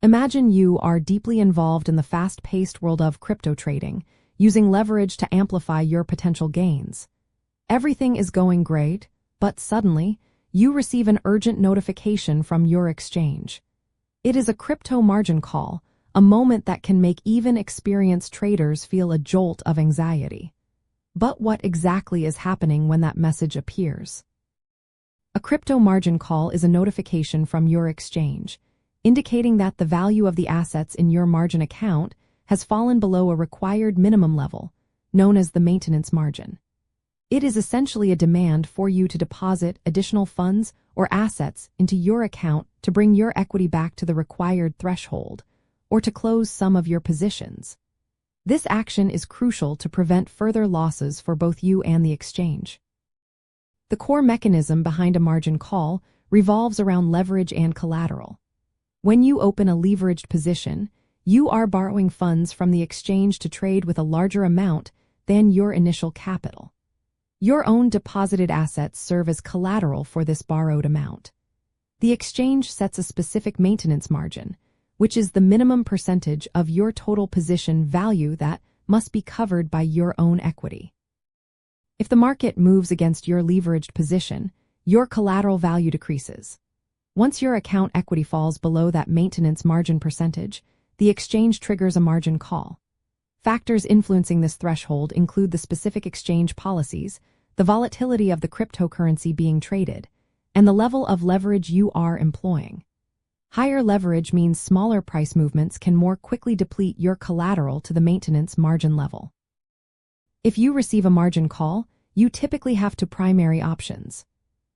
Imagine you are deeply involved in the fast-paced world of crypto trading, using leverage to amplify your potential gains. Everything is going great, but suddenly, you receive an urgent notification from your exchange. It is a crypto margin call, a moment that can make even experienced traders feel a jolt of anxiety. But what exactly is happening when that message appears? A crypto margin call is a notification from your exchange, indicating that the value of the assets in your margin account has fallen below a required minimum level, known as the maintenance margin. It is essentially a demand for you to deposit additional funds or assets into your account to bring your equity back to the required threshold, or to close some of your positions. This action is crucial to prevent further losses for both you and the exchange. The core mechanism behind a margin call revolves around leverage and collateral. When you open a leveraged position, you are borrowing funds from the exchange to trade with a larger amount than your initial capital. Your own deposited assets serve as collateral for this borrowed amount. The exchange sets a specific maintenance margin, which is the minimum percentage of your total position value that must be covered by your own equity. If the market moves against your leveraged position, your collateral value decreases. Once your account equity falls below that maintenance margin percentage, the exchange triggers a margin call. Factors influencing this threshold include the specific exchange policies, the volatility of the cryptocurrency being traded, and the level of leverage you are employing. Higher leverage means smaller price movements can more quickly deplete your collateral to the maintenance margin level. If you receive a margin call, you typically have two primary options.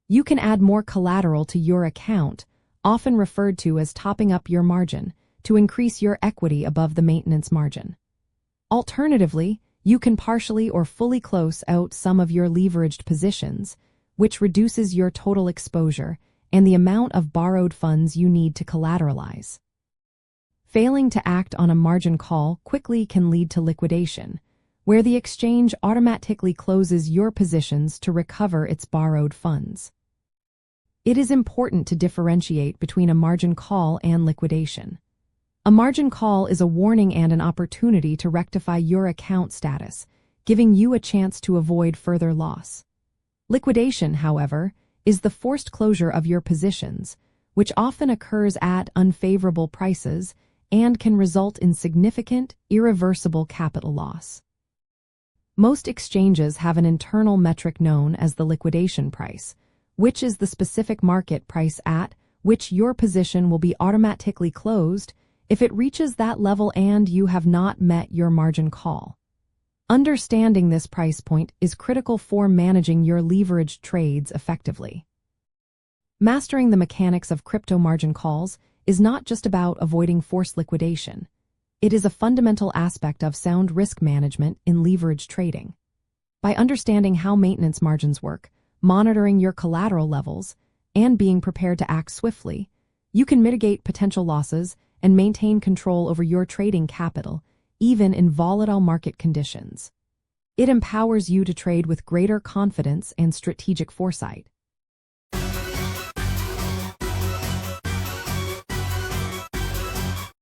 You can add more collateral to your account, often referred to as topping up your margin, to increase your equity above the maintenance margin. Alternatively, you can partially or fully close out some of your leveraged positions, which reduces your total exposure and the amount of borrowed funds you need to collateralize. Failing to act on a margin call quickly can lead to liquidation, where the exchange automatically closes your positions to recover its borrowed funds. It is important to differentiate between a margin call and liquidation. A margin call is a warning and an opportunity to rectify your account status, giving you a chance to avoid further loss. Liquidation, however, is the forced closure of your positions, which often occurs at unfavorable prices and can result in significant, irreversible capital loss. Most exchanges have an internal metric known as the liquidation price, which is the specific market price at which your position will be automatically closed if it reaches that level and you have not met your margin call. Understanding this price point is critical for managing your leveraged trades effectively. Mastering the mechanics of crypto margin calls is not just about avoiding forced liquidation. It is a fundamental aspect of sound risk management in leveraged trading. By understanding how maintenance margins work, monitoring your collateral levels, and being prepared to act swiftly, you can mitigate potential losses and maintain control over your trading capital, even in volatile market conditions. It empowers you to trade with greater confidence and strategic foresight.